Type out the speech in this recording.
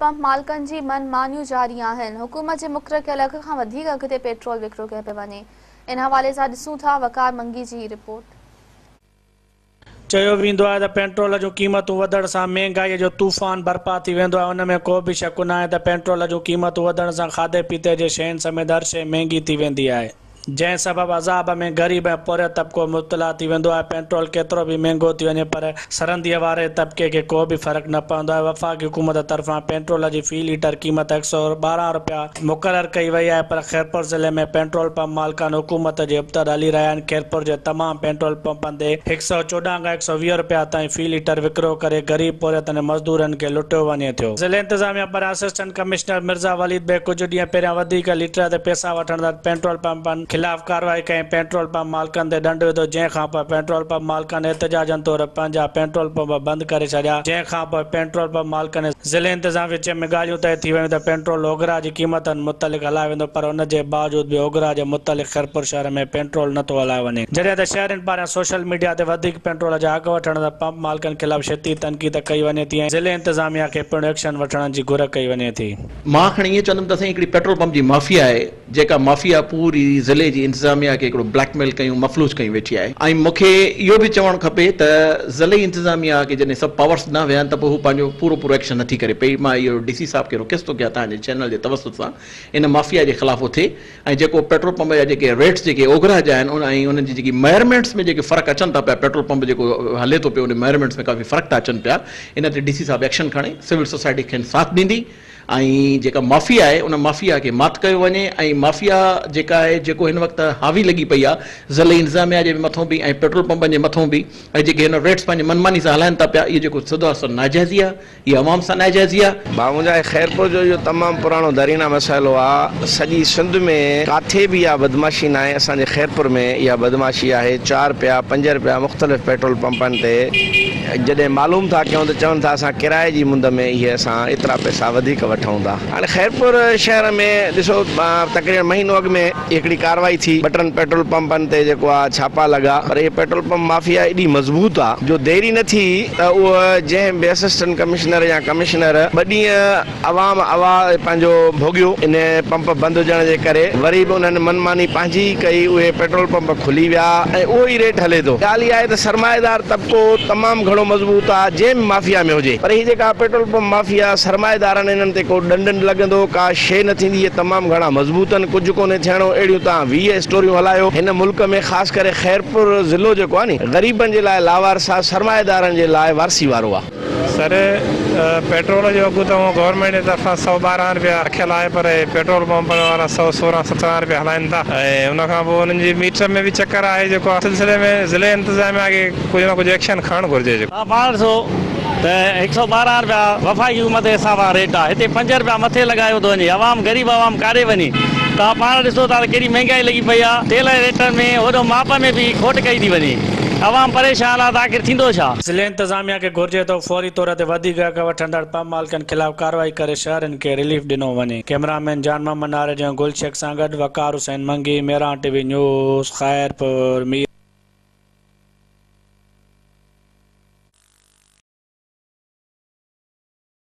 Pump मालिकनि जी मनमानियूं जारी आहिनि। हुकूमत जे मुक़ररु कयल अघ खां वधीक अघ ते पेट्रोल विकिरो कयो पियो वञे। इन हवाले सां ॾिसूं था वकार मंगी जी रिपोर्ट। चयो वेंदो आहे त पेट्रोल जूं क़ीमतूं वधण सां महांगाईअ जो तूफ़ान बर्पा थी वेंदो आहे। उन में को बि शक न आहे त पेट्रोल जूं क़ीमतूं वधण सां खाधे पीते जे शयुनि समेत हर शइ महांगी थी वेंदी आहे, जंहिं सबबु अज़ाब में ग़रीब ऐं पोरियो तबिको मुब्तला थी वेंदो आहे। पेट्रोल केतिरो बि महांगो थी वञे पर सरहदीअ वारे तबिके खे को बि फ़र्क़ु न पवंदो आहे। वफ़ाक़ी हुकूमत तरफ़ां पेट्रोल जी फ़ी लीटर क़ीमत 112 रुपया मुक़ररु कई वई आहे, पर खैरपुर ज़िले में पेट्रोल पंप मालिकान हुकूमत जे उबतड़ हली रहिया आहिनि। खैरपुर जे तमामु पेट्रोल पंपनि ते 114 खां 120 रुपया ताईं फ़ी लीटर विकिरो करे ग़रीब पोरियत ऐं मज़दूरनि खे लुटियो वञे थो। ज़िले इंतिज़ामिया पर असिस्टेंट कमिश्नर मिर्ज़ा वलीद बे कुझु ॾींहं पहिरियां वधीक लीटर ते पैसा वठण पेट्रोल पंपनि खिलाफ़ कार्रवाई कई। पेट्रोल पंप मालिकनि ते ॾंड विधो, जंहिं खां पोइ पेट्रोल पंप मालिकनि एहतजाजनि तौरु पंहिंजा पेट्रोल पंप बंदि करे छॾिया। जंहिं खां पोइ पेट्रोल पंप मालिकनि ज़िले इंतिज़ाम विच में ॻाल्हियूं तय थी वियूं त पेट्रोल ओघरा जी क़ीमतनि मुतलिक़ हलाए वेंदो, पर उन जे बावजूदि बि ओघरा जे मुतलिक़ खैरपुर शहर में पेट्रोल नथो हलाए वञे। जॾहिं त शहरनि पारां सोशल मीडिया ते वधीक पेट्रोल जा अघ वठण त पंप मालिकनि खिलाफ़ शदीद तनक़ीद कई वञे थी ऐं ज़िले इंतिज़ामिया खे पिणु एक्शन वठण जी घुर कई वञे थी। मां खणी ईअं चवंदुमि त असां हिकिड़ी पेट्रोल पंप जी माफ़िया आहे, जेका माफ़िया पूरी ज़िले जी इंतिज़ामिया खे हिकिड़ो ब्लैकमेल कयूं, मफ़लूज कयूं वेठी आहे। ऐं मूंखे इहो बि चवणु खपे त ज़िले इंतिज़ामिया खे जॾहिं सभु पावर्स न विया आहिनि त पोइ हू पंहिंजो पूरो एक्शन नथी करे पई। मां इहो DC साहब खे रिक्वेस्ट थो कयां तव्हांजे चैनल जे तवसुत सां इन माफ़िया जे ख़िलाफ़ थिए ऐं जेको पेट्रोल पंप जा जेके रेट्स जेके ओघरा जा आहिनि ऐं उन्हनि जी जेकी मेजरमेंट्स में जेके फ़र्क़ु अचनि था पिया, पेट्रोल पंप जेको हले थो पियो उन मेजरमेंट्स में काफ़ी फ़र्क़ु था अचनि पिया। इन ते DC साहब एक्शन खणे, सिविल सोसाइटी खे साथ ॾींदी ऐं जेका माफ़िया आहे उन माफ़िया खे मात कयो वञे। ऐं माफ़िया जेका आहे जेको हिन वक़्तु हावी लॻी पई आहे ज़िले इंतिज़ामिया जे मथां बि ऐं पेट्रोल पंपनि जे मथां बि, ऐं जेके हिन रेट्स पंहिंजे मनमानी सां हलाइनि था पिया, इहो जेको सिधो आहे सो नाजाइज़ी आहे, इहा अवाम सां नाजाइज़ी आहे। मुंहिंजा खैरपुर जो इहो तमामु पुराणो दरीना मसइलो आहे। सॼी सिंध में किथे बि इहा बदमाशी न आहे, असांजे खैरपुर में इहा बदमाशी आहे। 4 रुपया 5 रुपया मुख़्तलिफ़ पेट्रोल पंपनि ते जॾहिं मालूम था कयूं त चवनि था असां किराए जी मुंद में इहे असां एतिरा पैसा वधीक वठूं था। हाणे खैरपुर शहर में ॾिसो तक़रीबन महीनो अॻु में हिकिड़ी कार्रवाई थी, 2 टिनि पेट्रोल पंपनि ते जेको आहे छापा लॻा, पर इहे पेट्रोल पंप माफ़िया एॾी मज़बूत आहे जो देरी न थी त उहो जंहिं बि असिस्टेंट कमिश्नर या कमिश्नर 2 ॾींहं अवाम आवाज़ पंहिंजो भोॻियो इन पंप बंदि हुजण जे करे, वरी बि उन्हनि मनमानी पंहिंजी कई, उहे पेट्रोल पंप खुली विया ऐं उहो ई रेट हले थो। ॻाल्हि इहा आहे त सरमाएदार तबिको तमामु घणो मज़बूत आहे जंहिं बि माफ़िया में हुजे, पर हीअ जेका पेट्रोल पंप माफ़िया सरमाएदारनि इन्हनि ते को ॾंड लॻंदो, का शइ न थींदी, इहे तमामु घणा मज़बूत आहिनि, कुझु कोन्हे थियणो। अहिड़ियूं तव्हां 20 स्टोरियूं हलायो हिन मुल्क में, ख़ासि करे खैरपुर ज़िलो जेको आहे नी ग़रीबनि जे लाइ लावारस आहे, सरमाएदारनि जे लाइ वारसी वारो आहे। सर पेट्रोल जो अघु त गवर्नमेंट जे तरफ़ां 112 रुपया रखियलु आहे, पर पेट्रोल पंप वारा 116-17 रुपया हलाइनि था ऐं उनखां पोइ उन्हनि जी मीटर में बि चकर आहे। जेको आहे सिलसिले में ज़िले इंतिज़ामिया खे कुझु न कुझु एक्शन खणणु घुरिजे। त 112 रुपया वफ़ाक़ी हुकूमत जे हिसाब सां रेट आहे, हिते 5 रुपया मथे लॻायो थो वञे। अवाम ग़रीब अवाम काॾे वञे? तव्हां पाण ॾिसो था त केॾी महांगाई लॻी पई आहे, तेल जे रेटनि में होॾो माप में बि खोट कई थी वञे, अवाम परेशान आहे, त आख़िर थींदो छा? ज़िले इंतिज़ामिया खे घुर्जे थो फौरी तौर ते वधीक अघ वठंदड़ पंप मालिकनि खिलाफ़ कार्रवाई करे शहरनि खे रिलीफ ॾिनो वञे। कैमरामैन जान मोहम्मद नारे जो गुलशेख सां गॾु वकार हुसैन मंगी, मेरां TV न्यूज़, खैरपुर।